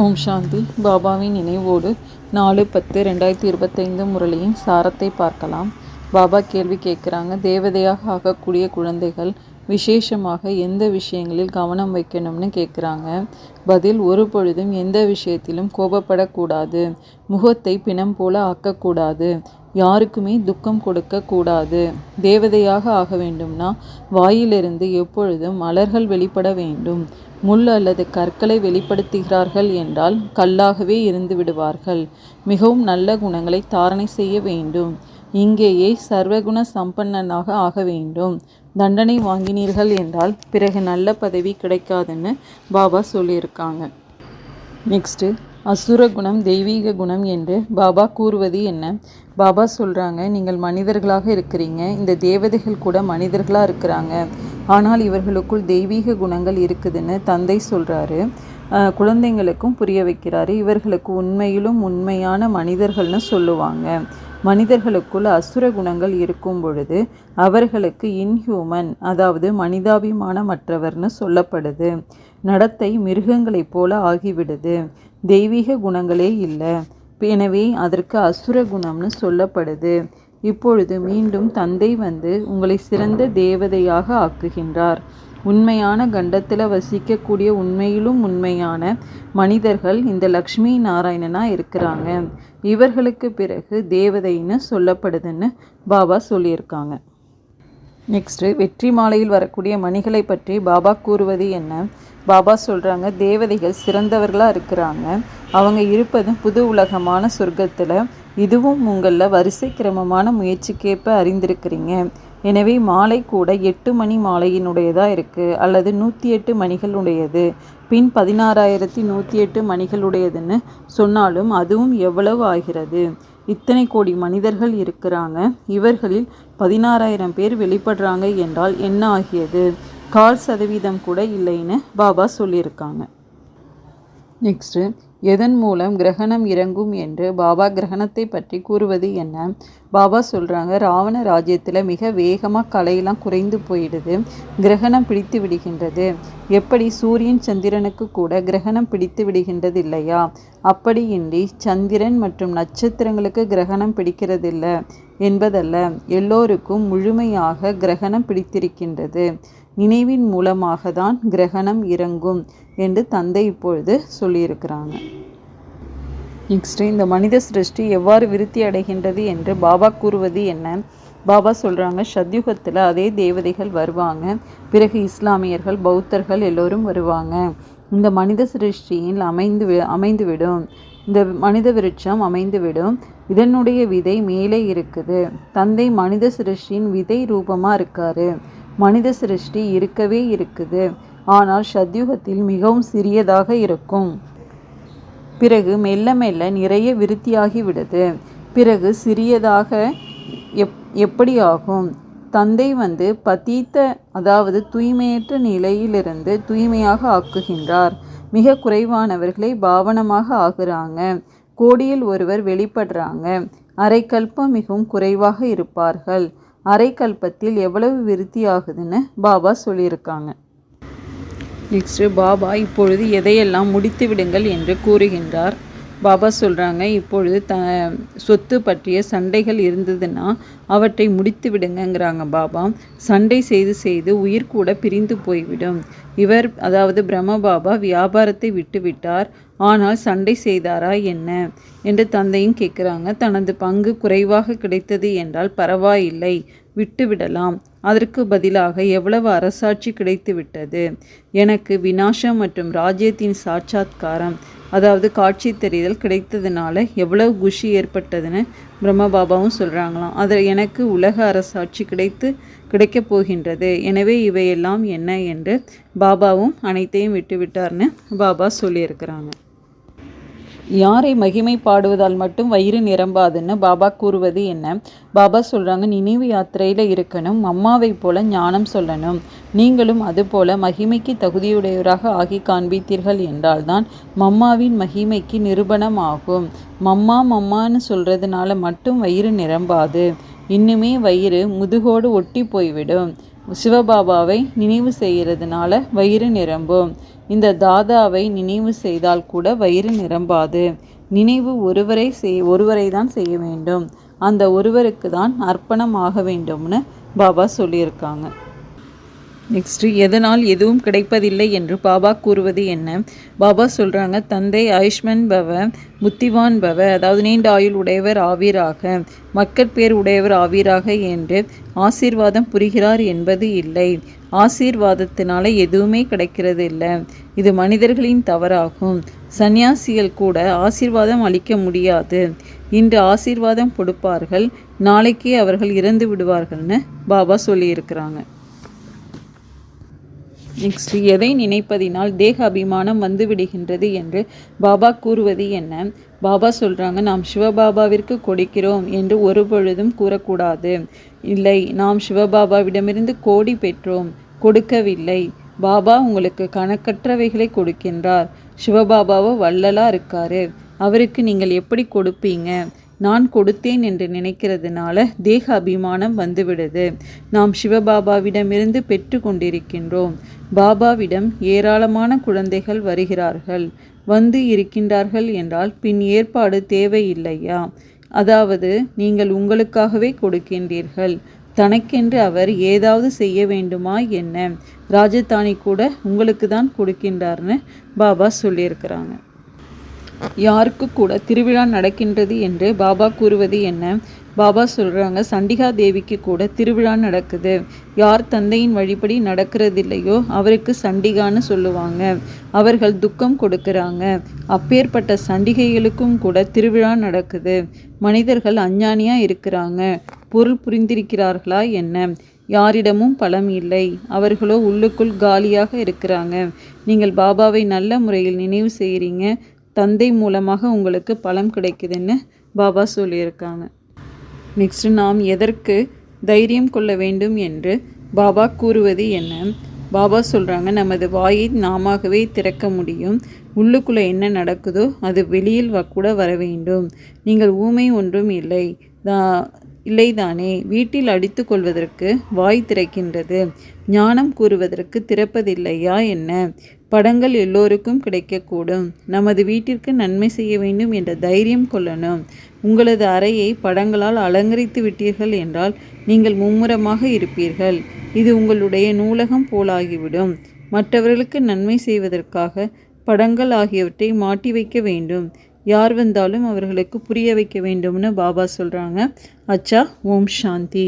ஓம் சாந்தி. பாபாவின் நினைவோடு 4/10/2025 முரளியின் சாரத்தை பார்க்கலாம். பாபா கேள்வி கேட்குறாங்க, தேவதையாக ஆகக்கூடிய குழந்தைகள் விசேஷமாக எந்த விஷயங்களில் கவனம் வைக்கணும்னு கேட்குறாங்க. பதில், ஒரு பொழுதும் எந்த விஷயத்திலும் கோபப்படக்கூடாது, முகத்தை பிணம் போல ஆக்கக்கூடாது, யாருக்குமே துக்கம் கொடுக்கக்கூடாது. தேவதையாக ஆக வேண்டும்னா வாயிலிருந்து எப்பொழுதும் மலர்கள் வெளிப்பட வேண்டும். முள் அல்லது கற்களை வெளிப்படுத்துகிறார்கள் என்றால் கல்லாகவே இருந்து விடுவார்கள். மிகவும் நல்ல குணங்களை தாரணை செய்ய வேண்டும். இங்கேயே சர்வகுண சம்பன்னனாக ஆக வேண்டும். தண்டனை வாங்கினீர்கள் என்றால் பிறகு நல்ல பதவி கிடைக்காதுன்னு பாபா சொல்லியிருக்காங்க. நெக்ஸ்ட்டு, அசுர குணம் தெய்வீக குணம் என்று பாபா கூறுவது என்ன? பாபா சொல்கிறாங்க, நீங்கள் மனிதர்களாக இருக்கிறீங்க, இந்த தேவதைகள் கூட மனிதர்களாக இருக்கிறாங்க, ஆனால் இவர்களுக்குள் தெய்வீக குணங்கள் இருக்குதுன்னு தந்தை சொல்கிறாரு. குழந்தைங்களுக்கும் புரிய வைக்கிறாரு. இவர்களுக்கு உண்மையிலும் உண்மையான மனிதர்கள்னு சொல்லுவாங்க. மனிதர்களுக்குள் அசுர குணங்கள் இருக்கும் பொழுது அவர்களுக்கு இன்ஹியூமன், அதாவது மனிதாபிமானமற்றவர்னு சொல்லப்படுது. நடத்தை மிருகங்களைப் போல ஆகிவிடுது. தெய்வீக குணங்களே இல்லை, எனவே அதற்கு அசுர குணம்னு சொல்லப்படுது. இப்பொழுது மீண்டும் தந்தை வந்து உங்களை சிறந்த தேவதையாக ஆக்குகின்றார். உண்மையான கண்டத்தில் வசிக்கக்கூடிய உண்மையிலும் உண்மையான மனிதர்கள் இந்த லக்ஷ்மி நாராயணனாக இருக்கிறாங்க. இவர்களுக்கு பிறகு தேவதைன்னு சொல்லப்படுதுன்னு பாபா சொல்லியிருக்காங்க. நெக்ஸ்ட்டு, வெற்றி மாலையில் வரக்கூடிய மணிகளை பற்றி பாபா கூறுவது என்ன? பாபா சொல்கிறாங்க, தேவதைகள் சிறந்தவர்களாக இருக்கிறாங்க. அவங்க இருப்பதும் புது உலகமான சொர்க்கத்தில். இதுவும் உங்களில் வரிசை கிரமமான முயற்சிக்கேற்ப அறிந்திருக்கிறீங்க. எனவே மாலை கூட 8 மணி மாலையினுடையதாக இருக்குது, அல்லது 108 மணிகளுடையது, பின் 16,108 மணிகளுடையதுன்னு சொன்னாலும் அதுவும் எவ்வளவு ஆகிறது? இத்தனை கோடி மனிதர்கள் இருக்கிறாங்க. இவர்களில் 16,000 பேர் வெளிப்படுறாங்க என்றால் என்ன ஆகியது? 1/4% கூட இல்லைன்னு பாபா சொல்லியிருக்காங்க. நெக்ஸ்ட்டு, எதன் மூலம் கிரகணம் இறங்கும் என்று பாபா கிரகணத்தை பற்றி கூறுவது என்ன? பாபா சொல்கிறாங்க, ராவண ராஜ்யத்தில் மிக வேகமாக கலையெல்லாம் குறைந்து போயிடுது, கிரகணம் பிடித்து விடுகின்றது. எப்படி சூரியன் சந்திரனுக்கு கூட கிரகணம் பிடித்து விடுகின்றது இல்லையா? அப்படியின்றி சந்திரன் மற்றும் நட்சத்திரங்களுக்கு கிரகணம் பிடிக்கிறதில்ல என்பதல்ல, எல்லோருக்கும் முழுமையாக கிரகணம் பிடித்திருக்கின்றது. நினைவின் மூலமாக தான் கிரகணம் இறங்கும் என்று தந்தை இப்பொழுது சொல்லியிருக்கிறாங்க. நெக்ஸ்ட்டு, இந்த மனித சிருஷ்டி எவ்வாறு விருத்தி அடைகின்றது என்று பாபா கூறுவது என்ன? பாபா சொல்கிறாங்க, சத்யுகத்தில் அதே தேவதைகள் வருவாங்க. பிறகு இஸ்லாமியர்கள், பௌத்தர்கள் எல்லோரும் வருவாங்க. இந்த மனித சிருஷ்டியில் அமைந்துவிடும். இந்த மனித விருட்சம் அமைந்துவிடும். இதனுடைய விதை மேலே இருக்குது. தந்தை மனித சிருஷ்டியின் விதை ரூபமாக இருக்காரு. மனித சிருஷ்டி இருக்கவே இருக்குது, ஆனால் சத்யுகத்தில் மிகவும் சிறியதாக இருக்கும். பிறகு மெல்ல மெல்ல நிறைய விருத்தியாகி விடுது. பிறகு சிறியதாக எப்படி ஆகும்? தந்தை வந்து பதீத்த, அதாவது தூய்மையற்ற நிலையிலிருந்து தூய்மையாக ஆக்குகின்றார். மிக குறைவானவர்களை பாவனமாக ஆகுறாங்க. கோடியில் ஒருவர் வெளிப்படுறாங்க. அரை கல்பம் மிகவும் குறைவாக இருப்பார்கள். அரை கல்பத்தில் எவ்வளவு விருத்தி ஆகுதுன்னு பாபா சொல்லியிருக்காங்க. நெக்ஸ்ட்டு, பாபா இப்பொழுது எதையெல்லாம் முடித்து விடுங்கள் என்று கூறுகின்றார். பாபா சொல்கிறாங்க, இப்பொழுது சொத்து பற்றிய சண்டைகள் இருந்ததுன்னா அவற்றை முடித்து விடுங்கிறாங்க பாபா. சண்டை செய்து செய்து உயிர் கூட பிரிந்து போய்விடும். இவர், அதாவது பிரம்ம பாபா, வியாபாரத்தை விட்டுவிட்டார், ஆனால் சண்டை செய்தாரா என்ன என்று தந்தையும் கேட்குறாங்க. தனது பங்கு குறைவாக கிடைத்தது என்றால் பரவாயில்லை, விட்டுவிடலாம். அதற்கு பதிலாக எவ்வளவு அரசாட்சி கிடைத்து விட்டது. எனக்கு வினாசம் மற்றும் ராஜ்யத்தின் சாட்சாத்காரம், அதாவது காட்சி தெரிதல் கிடைத்ததுனால எவ்வளவு குஷி ஏற்பட்டதுன்னு பிரம்ம பாபாவும் சொல்கிறாங்களாம். அதில் எனக்கு உலக அரசாட்சி கிடைக்கப் போகின்றது. எனவே இவையெல்லாம் என்ன என்று பாபாவும் அனைத்தையும் விட்டுவிட்டார்னு பாபா சொல்லியிருக்கிறாங்க. யாரை மகிமை பாடுவதால் மட்டும் வயிறு நிரம்பாதுன்னு பாபா கூறுவது என்ன? பாபா சொல்கிறாங்க, நினைவு யாத்திரையில் இருக்கணும், அம்மாவை போல ஞானம் சொல்லணும். நீங்களும் அதுபோல மகிமைக்கு தகுதியுடையவராக ஆகி காண்பித்தீர்கள் என்றால்தான் மம்மாவின் மகிமைக்கு நிரூபணம் ஆகும். மம்மான்னு சொல்கிறதுனால மட்டும் வயிறு நிரம்பாது. இன்னுமே வயிறு முதுகோடு ஒட்டி போய்விடும். சிவபாபாவை நினைவு செய்கிறதுனால வயிறு நிரம்பும். இந்த தாதாவை நினைவு செய்தால் கூட வயிறு நிரம்பாது. நினைவு ஒருவரை தான் செய்ய வேண்டும். அந்த ஒருவருக்கு தான் அர்ப்பணம் ஆக வேண்டும்னு பாபா சொல்லியிருக்காங்க. நெக்ஸ்ட்டு, எதனால் எதுவும் கிடைப்பதில்லை என்று பாபா கூறுவது என்ன? பாபா சொல்கிறாங்க, தந்தை ஆயுஷ்மன் பவ, புத்திவான் பவ, அதாவது நீண்ட ஆயுள் உடையவர் ஆவீராக, மக்கட்பேர் உடையவர் ஆவீராக என்று ஆசீர்வாதம் புரிகிறார் என்பது இல்லை. ஆசீர்வாதத்தினால எதுவுமே கிடைக்கிறது இல்லை. இது மனிதர்களின் தவறாகும். சந்நியாசிகள் கூட ஆசீர்வாதம் அளிக்க முடியாது. இன்று ஆசீர்வாதம் கொடுப்பார்கள், நாளைக்கே அவர்கள் இறந்து விடுவார்கள்னு பாபா சொல்லியிருக்கிறாங்க. நெக்ஸ்ட், எதை நினைப்பதினால் தேக அபிமானம் வந்து விடுகின்றது என்று பாபா கூறுவது என்ன? பாபா சொல்கிறாங்க, நாம் சிவபாபாவிற்கு கொடுக்கிறோம் என்று ஒரு பொழுதும் கூறக்கூடாது. இல்லை, நாம் சிவபாபாவிடமிருந்து கோடி பெற்றோம், கொடுக்கவில்லை. பாபா உங்களுக்கு கணக்கற்றவைகளை கொடுக்கின்றார். சிவபாபாவோ வள்ளலா இருக்காரு, அவருக்கு நீங்கள் எப்படி கொடுப்பீங்க? நான் கொடுத்தேன் என்று நினைக்கிறதுனால தேக அபிமானம் வந்துவிடுது. நாம் சிவபாபாவிடமிருந்து பெற்று கொண்டிருக்கின்றோம். பாபாவிடம் ஏராளமான குழந்தைகள் வருகிறார்கள், வந்து இருக்கின்றார்கள் என்றால் பின் ஏற்பாடு தேவையில்லையா? அதாவது நீங்கள் உங்களுக்காகவே கொடுக்கின்றீர்கள். தனக்கென்று அவர் ஏதாவது செய்ய வேண்டுமா என்ன? ராஜதானி கூட உங்களுக்கு தான் கொடுக்கின்றார்னு பாபா சொல்லியிருக்கிறாங்க. யாருக்கு கூட திருவிழா நடக்கின்றது என்று பாபா கூறுவது என்ன? பாபா சொல்கிறாங்க, சண்டிகா தேவிக்கு கூட திருவிழா நடக்குது. யார் தந்தையின் வழிபடி நடக்கிறதில்லையோ அவருக்கு சண்டிகான்னு சொல்லுவாங்க. அவர்கள் துக்கம் கொடுக்குறாங்க. அப்பேற்பட்ட சண்டிகைகளுக்கும் கூட திருவிழா நடக்குது. மனிதர்கள் அஞ்ஞானியாக இருக்கிறாங்க. பொருள் புரிந்திருக்கிறார்களா என்ன? யாரிடமும் பலம் இல்லை. அவர்களோ உள்ளுக்குள் காலியாக இருக்கிறாங்க. நீங்கள் பாபாவை நல்ல முறையில் நினைவு செய்கிறீங்க, தந்தை மூலமாக உங்களுக்கு பலம் கிடைக்குதுன்னு பாபா சொல்லியிருக்காங்க. நெக்ஸ்ட், நாம் எதற்கு தைரியம் கொள்ள வேண்டும் என்று பாபா கூறுவது என்ன? பாபா சொல்கிறாங்க, நமது வாயை நாமவே திறக்க முடியும். உள்ளுக்குள்ளே என்ன நடக்குதோ அது வெளியில் கூட வர வேண்டும். நீங்கள் ஊமை ஒன்றும் இல்லைதானே? வீட்டில் அடித்து கொள்வதற்கு வாய் திறக்கின்றது, ஞானம் கூறுவதற்கு திறப்பதில்லையா என்ன? படங்கள் எல்லோருக்கும் கிடைக்கக்கூடும். நமது வீட்டிற்கு நன்மை செய்ய வேண்டும் என்ற தைரியம் கொள்ளணும். உங்களது அறையை படங்களால் அலங்கரித்து விட்டீர்கள் என்றால் நீங்கள் மும்முரமாக இருப்பீர்கள். இது உங்களுடைய நூலகம் போலாகிவிடும். மற்றவர்களுக்கு நன்மை செய்வதற்காக படங்கள் ஆகியவற்றை மாட்டி வைக்க வேண்டும். யார் வந்தாலும் அவர்களுக்கு புரிய வைக்க வேண்டும்னு பாபா சொல்கிறாங்க. அச்சா, ஓம் சாந்தி.